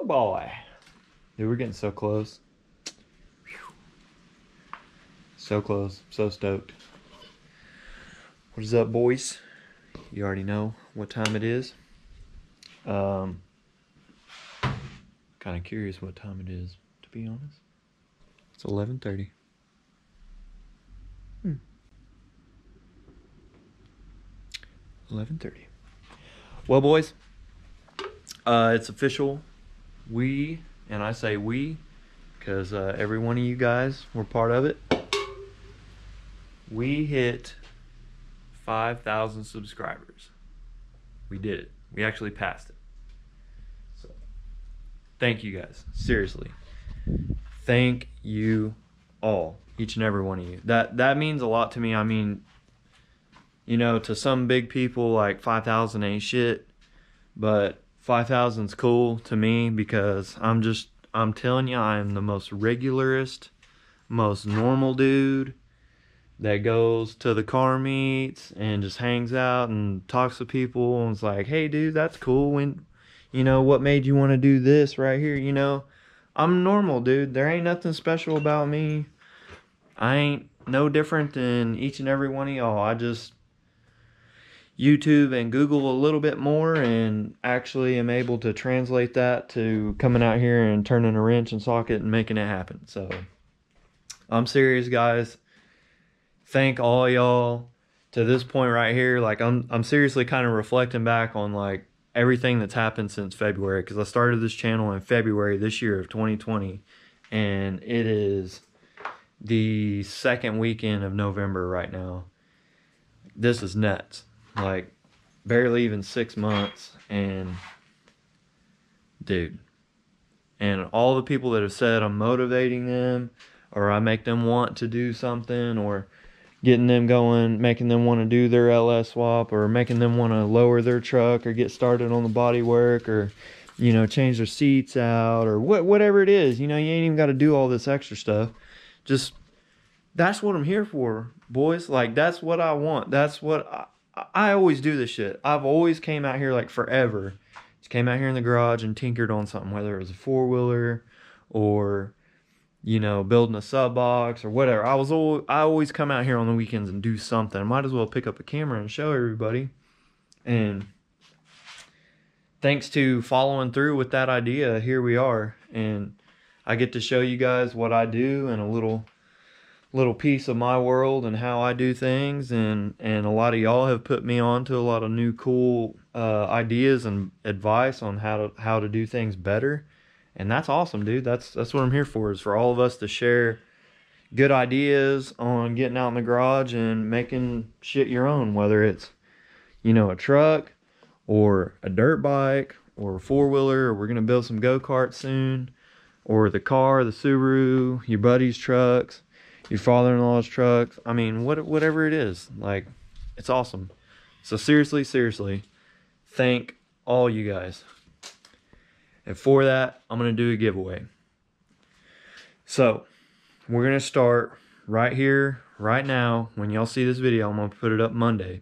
boy. Dude, we're getting so close. Whew. So close. So stoked. What is up, boys? You already know what time it is. Kind of curious what time it is, to be honest. It's 11:30. 11:30. Well, boys, it's official. We, and I say we, because every one of you guys were part of it. We hit 5,000 subscribers. We did it. We actually passed it. So, thank you guys. Seriously. Thank you all, each and every one of you. That means a lot to me. I mean, you know, to some big people, like 5,000 ain't shit, but 5,000's cool to me because I'm telling you, I am the most regularist, most normal dude that goes to the car meets and just hangs out and talks to people and it's like, hey dude, that's cool. When, you know, what made you want to do this right here? You know, I'm normal, dude. There ain't nothing special about me. I ain't no different than each and every one of y'all. I just YouTube and Google a little bit more and actually am able to translate that to coming out here and turning a wrench and socket and making it happen. So I'm serious, guys. Thank all y'all to this point right here. Like I'm seriously kind of reflecting back on like everything that's happened since February, because I started this channel in February this year of 2020 and it is the second weekend of November right now. This is nuts. Like barely even 6 months, and dude, and all the people that have said I'm motivating them or I make them want to do something or getting them going, making them want to do their LS swap or making them want to lower their truck or get started on the body work or, you know, change their seats out or whatever it is. You know, you ain't even got to do all this extra stuff. Just, that's what I'm here for, boys. Like, that's what I want. That's what I always do this shit. I've always came out here like forever. Just came out here in the garage and tinkered on something, whether it was a four-wheeler or, you know, building a sub box or whatever. I always come out here on the weekends and do something. I might as well pick up a camera and show everybody. And thanks to following through with that idea, here we are. And I get to show you guys what I do and a little piece of my world and how I do things, and a lot of y'all have put me on to a lot of new cool ideas and advice on how to do things better, and that's awesome, dude. That's what I'm here for, is for all of us to share good ideas on getting out in the garage and making shit your own, whether it's, you know, a truck or a dirt bike or a four-wheeler, or we're gonna build some go-karts soon, or the car, the Subaru, your buddy's trucks, your father-in-law's trucks. I mean, whatever it is, like, it's awesome. So seriously, thank all you guys. And for that, I'm going to do a giveaway. So, we're going to start right here, right now. When y'all see this video, I'm going to put it up Monday.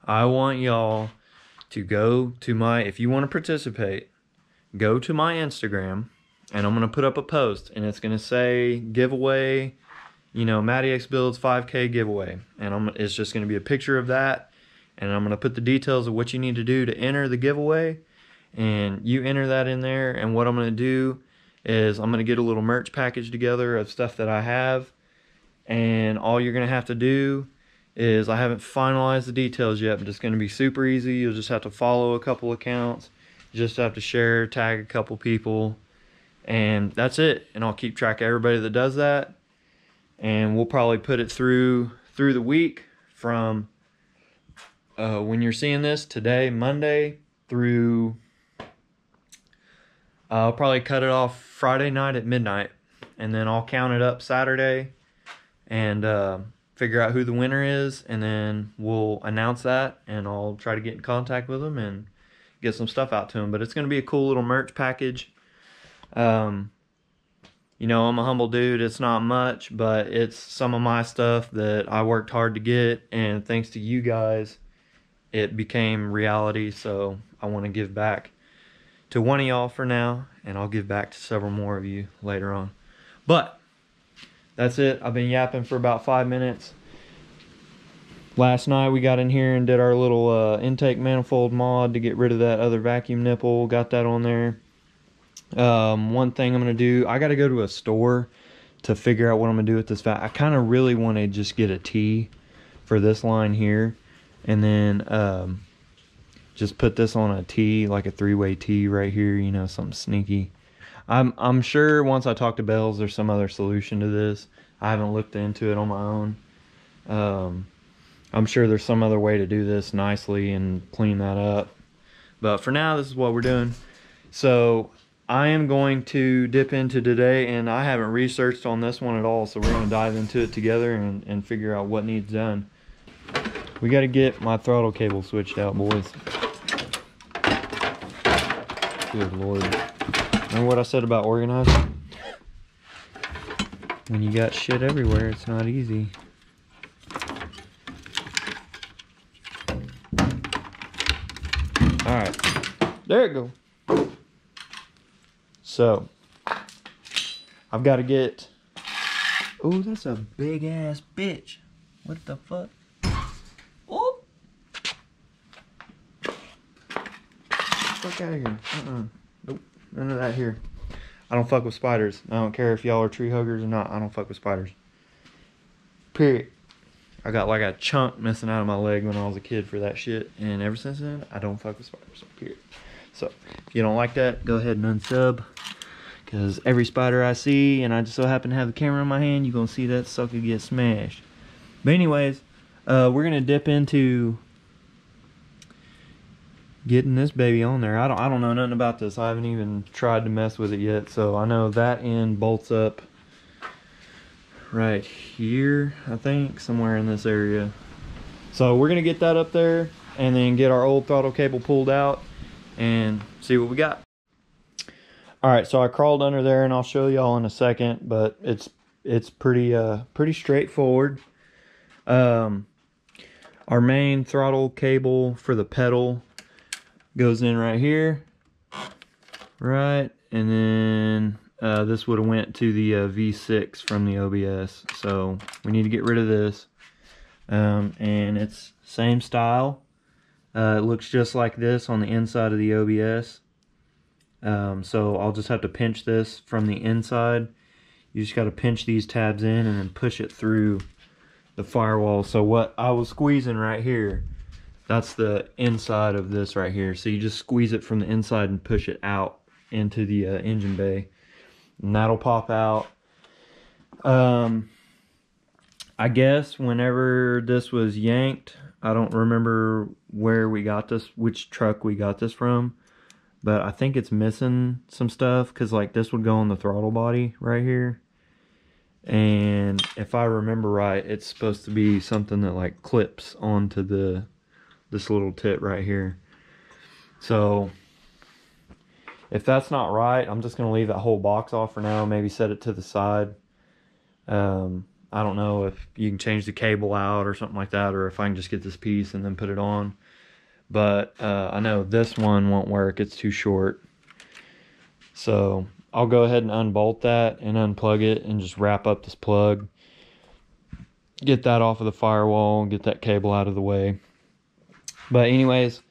I want y'all to go to my, if you want to participate, go to my Instagram. And I'm going to put up a post, and it's going to say giveaway, you know, MattyXBuilds 5K giveaway. And it's just going to be a picture of that. And I'm going to put the details of what you need to do to enter the giveaway. And you enter that in there. And what I'm going to do is I'm going to get a little merch package together of stuff that I have. And all you're going to have to do is, I haven't finalized the details yet, but it's going to be super easy. You'll just have to follow a couple accounts. You just have to share, tag a couple people. And that's it. And I'll keep track of everybody that does that. And we'll probably put it through the week from when you're seeing this today, Monday, through, I'll probably cut it off Friday night at midnight. And then I'll count it up Saturday and figure out who the winner is. And then we'll announce that. And I'll try to get in contact with them and get some stuff out to them. But it's going to be a cool little merch package. You know, I'm a humble dude. It's not much, but it's some of my stuff that I worked hard to get, and thanks to you guys, it became reality. So I want to give back to one of y'all for now, and I'll give back to several more of you later on. But that's it. I've been yapping for about 5 minutes. Last night we got in here and did our little intake manifold mod to get rid of that other vacuum nipple. Got that on there. One thing I'm going to do, I got to go to a store to figure out what I'm going to do with this valve. I kind of really want to just get a T for this line here, and then just put this on a T, like a 3-way T right here, you know, something sneaky. I'm sure once I talk to Bells there's some other solution to this. I haven't looked into it on my own. I'm sure there's some other way to do this nicely and clean that up. But for now, this is what we're doing. So I am going to dip into today, and I haven't researched on this one at all, so we're going to dive into it together and figure out what needs done. We got to get my throttle cable switched out, boys. Good Lord. Remember what I said about organizing? When you got shit everywhere, it's not easy. Alright, there it go. So, I've got to get... Oh, that's a big ass bitch. What the fuck? Oh! Fuck out of here. Nope, none of that here. I don't fuck with spiders. I don't care if y'all are tree huggers or not. I don't fuck with spiders. Period. I got like a chunk missing out of my leg when I was a kid for that shit, and ever since then I don't fuck with spiders. Period. So if you don't like that, go ahead and unsub, because every spider I see, and I just so happen to have the camera in my hand, you're gonna see that sucker get smashed. But anyways, we're gonna dip into getting this baby on there. I don't know nothing about this. I haven't even tried to mess with it yet. So I know that end bolts up right here, I think, somewhere in this area. So we're gonna get that up there and then get our old throttle cable pulled out and see what we got. All right, so I crawled under there, and I'll show y'all in a second, but it's pretty straightforward. Our main throttle cable for the pedal goes in right here, right, and then this would have went to the V6 from the OBS, so we need to get rid of this. And it's same style. It looks just like this on the inside of the OBS. So I'll just have to pinch this from the inside. You just got to pinch these tabs in and then push it through the firewall. So what I was squeezing right here, that's the inside of this right here. So you just squeeze it from the inside and push it out into the engine bay, and that'll pop out. I guess whenever this was yanked, I don't remember where we got this, which truck we got this from, but I think it's missing some stuff, because like this would go on the throttle body right here, and if I remember right, it's supposed to be something that like clips onto this little tit right here. So if that's not right, I'm just gonna leave that whole box off for now, maybe set it to the side. I don't know if you can change the cable out or something like that, or if I can just get this piece and then put it on. But I know this one won't work, it's too short. So I'll go ahead and unbolt that and unplug it and just wrap up this plug. Get that off of the firewall and get that cable out of the way. But anyways,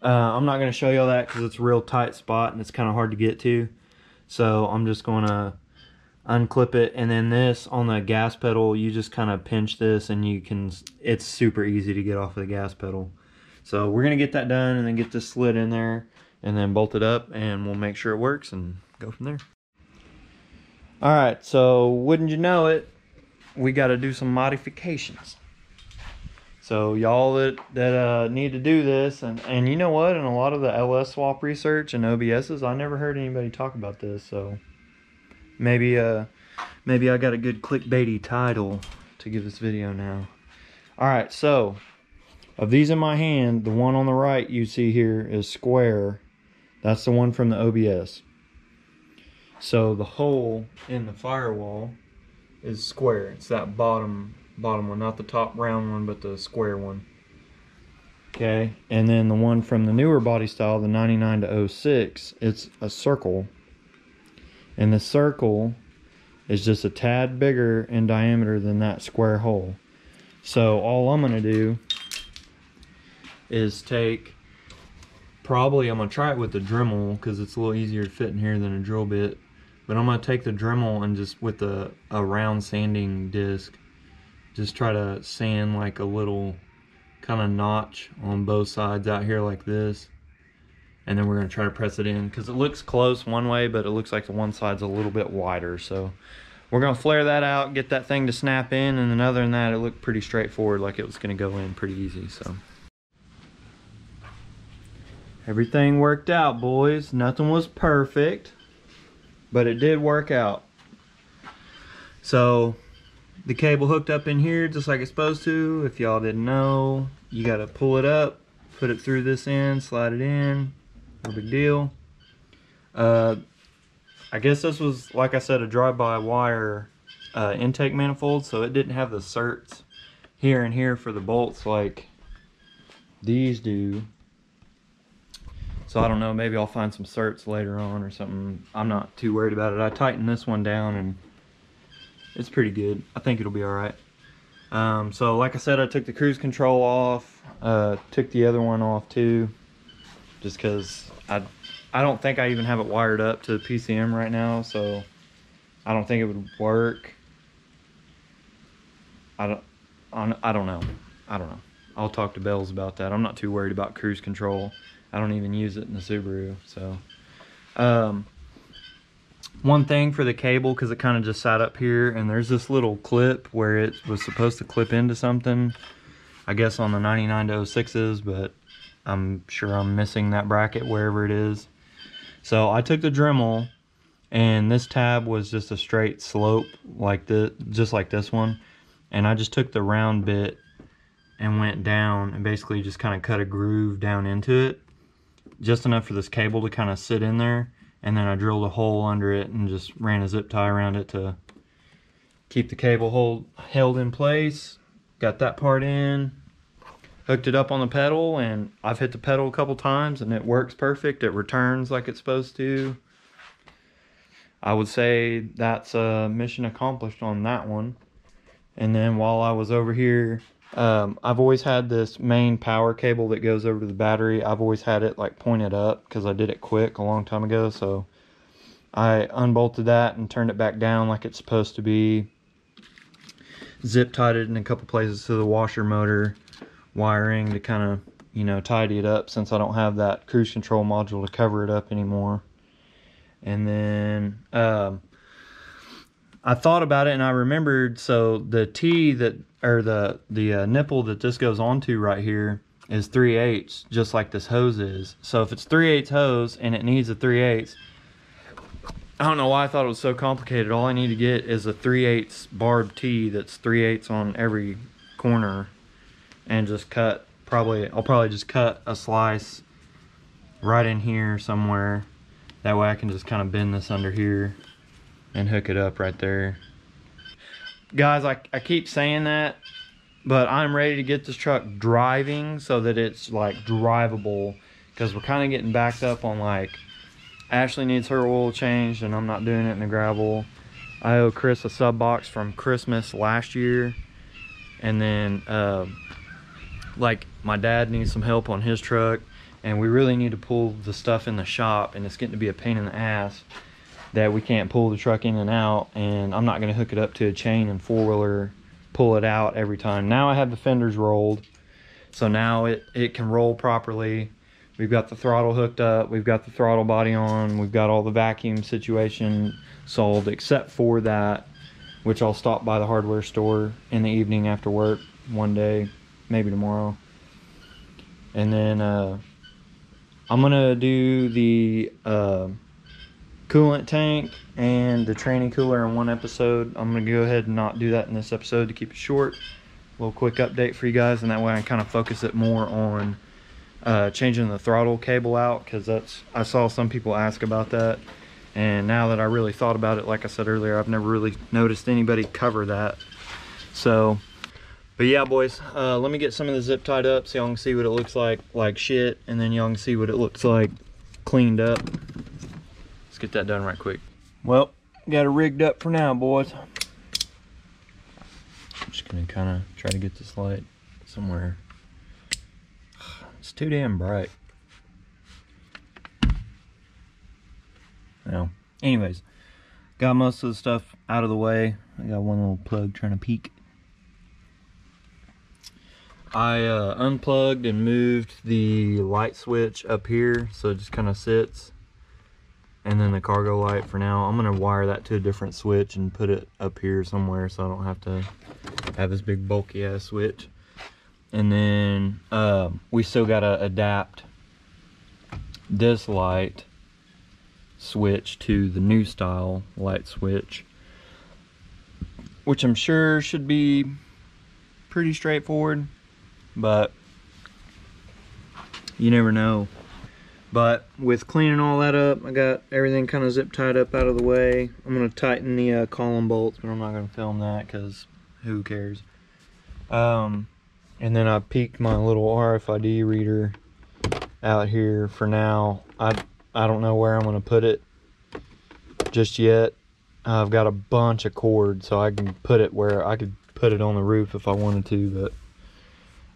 I'm not going to show you all that because it's a real tight spot and it's kind of hard to get to. So I'm just going to unclip it, and then this on the gas pedal, you just kind of pinch this and you can, it's super easy to get off of the gas pedal. So we're going to get that done and then get this slid in there and then bolt it up, and we'll make sure it works and go from there. Alright, so wouldn't you know it, we got to do some modifications. So y'all that need to do this, and you know what, in a lot of the LS swap research and OBSs, I never heard anybody talk about this, so maybe I got a good clickbaity title to give this video now. Alright, so of these in my hand, the one on the right you see here is square. That's the one from the OBS. So the hole in the firewall is square. It's that bottom one, not the top round one, but the square one. Okay, and then the one from the newer body style, the 99 to 06, it's a circle. And the circle is just a tad bigger in diameter than that square hole. So all I'm gonna do is take, probably I'm gonna try it with the Dremel because it's a little easier to fit in here than a drill bit. But I'm gonna take the Dremel and just with a round sanding disc, just try to sand like a little kind of notch on both sides out here like this. And then we're gonna try to press it in because it looks close one way, but it looks like the one side's a little bit wider. So we're gonna flare that out, get that thing to snap in, and then other than that, it looked pretty straightforward, like it was gonna go in pretty easy. So everything worked out, boys. Nothing was perfect, but it did work out. So the cable hooked up in here just like it's supposed to. If y'all didn't know, you gotta pull it up, put it through this end, slide it in, no big deal. I guess this was, like I said, a drive-by wire intake manifold, so it didn't have the certs here and here for the bolts like these do. So I don't know, maybe I'll find some certs later on or something. I'm not too worried about it. I tightened this one down and it's pretty good. I think it'll be all right. So like I said, I took the cruise control off, took the other one off too, just because I don't think I even have it wired up to the PCM right now, so I don't think it would work. I don't know. I'll talk to Bells about that. I'm not too worried about cruise control. I don't even use it in the Subaru. So one thing for the cable, because it kind of just sat up here, and there's this little clip where it was supposed to clip into something, I guess on the 99 to 06s, but I'm sure I'm missing that bracket wherever it is. So I took the Dremel, and this tab was just a straight slope like this, just like this one, and I just took the round bit and went down and basically just kind of cut a groove down into it, just enough for this cable to kind of sit in there. And then I drilled a hole under it and just ran a zip tie around it to keep the cable held in place. Got that part in, hooked it up on the pedal, and I've hit the pedal a couple times and it works perfect. It returns like it's supposed to. I would say that's a mission accomplished on that one. And then while I was over here, I've always had this main power cable that goes over to the battery. I've always had it like pointed up because I did it quick a long time ago. So I unbolted that and turned it back down like it's supposed to be. Zip tied it in a couple places to the washer motor wiring to kind of, you know, tidy it up since I don't have that cruise control module to cover it up anymore. And then I thought about it and I remembered, so the T that, or the nipple that this goes onto right here is 3/8, just like this hose is. So if it's 3/8 hose and it needs a 3/8, I don't know why I thought it was so complicated. All I need to get is a 3/8 barbed T that's 3/8 on every corner, and just cut, I'll probably just cut a slice right in here somewhere. That way I can just kind of bend this under here and hook it up right there. Guys, I keep saying that, but I'm ready to get this truck driving so that it's like drivable, because we're kind of getting backed up on, like, Ashley needs her oil changed and I'm not doing it in the gravel. I owe Chris a sub box from Christmas last year, and then like my dad needs some help on his truck, and we really need to pull the stuff in the shop, and it's getting to be a pain in the ass that we can't pull the truck in and out, and I'm not going to hook it up to a chain and four-wheeler pull it out every time. Now I have the fenders rolled, so now it can roll properly. We've got the throttle hooked up, we've got the throttle body on, we've got all the vacuum situation solved, except for that, which I'll stop by the hardware store in the evening after work one day, maybe tomorrow. And then I'm gonna do the coolant tank and the training cooler in one episode. I'm gonna go ahead and not do that in this episode to keep it short. A little quick update for you guys, and that way I kind of focus it more on changing the throttle cable out, because I saw some people ask about that, and now that I really thought about it, like I said earlier, I've never really noticed anybody cover that. So But yeah, boys, let me get some of the zip tied up so y'all can see what it looks like shit, and then y'all can see what it looks like cleaned up. Let's get that done right quick. Well, got it rigged up for now, boys. I'm just gonna kind of try to get this light somewhere. It's too damn bright. Well, anyways, got most of the stuff out of the way. I got one little plug trying to peek. I unplugged and moved the light switch up here so it just kind of sits, and then the cargo light for now. I'm gonna wire that to a different switch and put it up here somewhere so I don't have to have this big bulky ass switch. And then we still gotta adapt this light switch to the new style light switch, which I'm sure should be pretty straightforward, but you never know. But with cleaning all that up, I got everything kind of zip tied up out of the way. I'm going to tighten the column bolts, but I'm not going to film that because who cares. And then I peeked my little RFID reader out here for now. I don't know where I'm going to put it just yet. I've got a bunch of cord, so I can put it where I could put it on the roof if I wanted to, but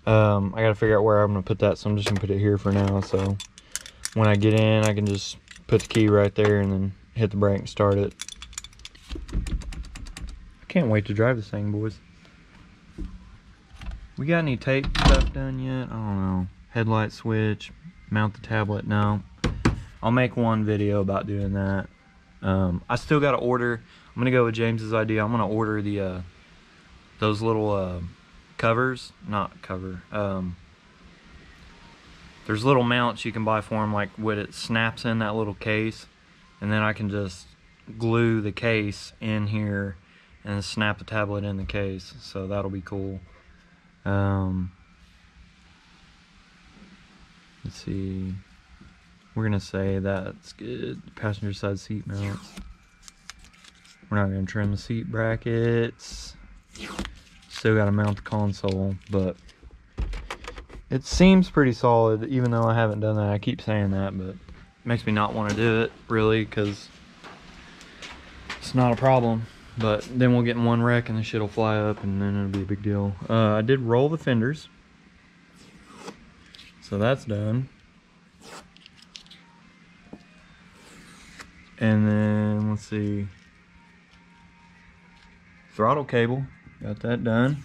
I got to figure out where I'm going to put that, so I'm just going to put it here for now. So when I get in, I can just put the key right there and then hit the brake and start it. I can't wait to drive this thing, boys. We got any tape stuff done yet? I don't know. Headlight switch, mount the tablet. No. I'll make one video about doing that. I still got to order. I'm going to go with James's idea. I'm going to order the those little covers. Not cover. There's little mounts you can buy for them, like when it snaps in that little case, and then I can just glue the case in here and snap the tablet in the case. So that'll be cool. Let's see. We're gonna say that's good. Passenger side seat mounts. We're not gonna trim the seat brackets. Still gotta mount the console, but it seems pretty solid, even though I haven't done that. I keep saying that, but it makes me not want to do it, really, because it's not a problem. But then we'll get in one wreck and the shit will fly up, and then it'll be a big deal. I did roll the fenders, so that's done. And then, let's see, throttle cable, got that done.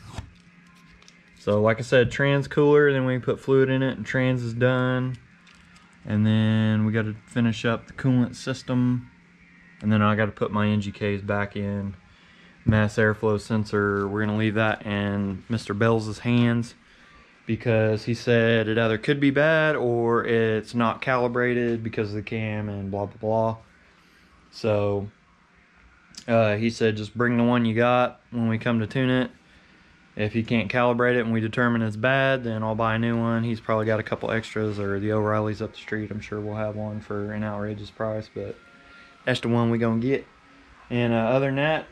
So like I said, trans cooler, then we put fluid in it, and trans is done. And then we got to finish up the coolant system, and then I got to put my NGKs back in. Mass airflow sensor, we're gonna leave that in Mr. Bell's hands, because he said it either could be bad or it's not calibrated because of the cam and blah blah blah. So he said just bring the one you got when we come to tune it. If he can't calibrate it and we determine it's bad, then I'll buy a new one. He's probably got a couple extras, or the O'Reilly's up the street, I'm sure we'll have one for an outrageous price, but that's the one we gonna get. And other than that,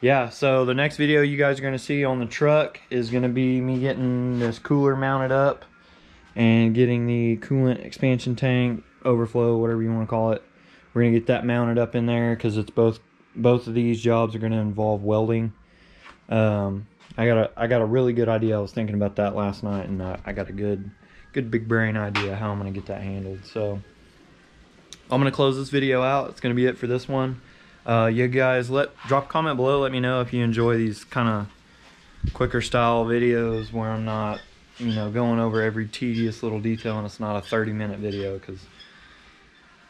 yeah, so the next video you guys are gonna see on the truck is gonna be me getting this cooler mounted up and getting the coolant expansion tank, overflow, whatever you want to call it. We're gonna get that mounted up in there because it's both of these jobs are gonna involve welding. I got a really good idea. I was thinking about that last night, and I got a good big brain idea how I'm gonna get that handled. So I'm gonna close this video out. It's gonna be it for this one. You guys drop a comment below. Let me know if you enjoy these kind of quicker style videos where I'm not, you know, going over every tedious little detail, and it's not a 30-minute video, because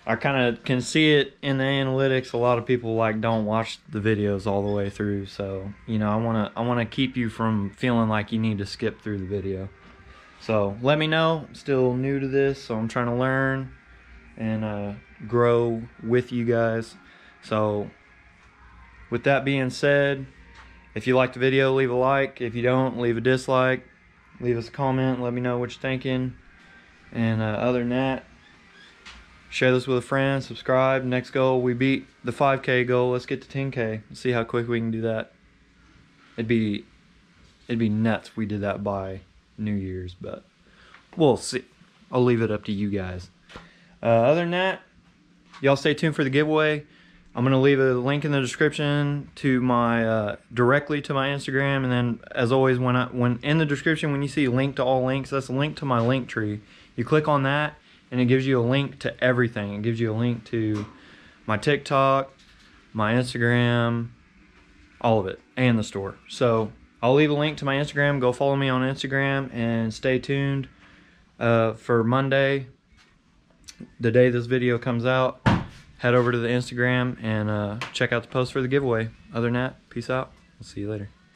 I kind of can see it in the analytics. A lot of people don't watch the videos all the way through, so you know, I want to keep you from feeling like you need to skip through the video. So let me know. I'm still new to this, so I'm trying to learn and grow with you guys. So with that being said, if you liked the video, leave a like. If you don't, leave a dislike. Leave us a comment, let me know what you're thinking. And other than that, share this with a friend, subscribe. Next goal, we beat the 5K goal. Let's get to 10K. Let's see how quick we can do that. It'd be it'd be nuts if we did that by New Year's, but we'll see. I'll leave it up to you guys. Other than that, y'all stay tuned for the giveaway. I'm gonna leave a link in the description to my directly to my Instagram, and then as always, when in the description when you see link to all links, that's a link to my link tree. You click on that, and it gives you a link to everything. It gives you a link to my TikTok, my Instagram, all of it, and the store. So I'll leave a link to my Instagram. Go follow me on Instagram, and stay tuned for Monday, the day this video comes out. Head over to the Instagram and check out the post for the giveaway. Other than that, peace out. We'll see you later.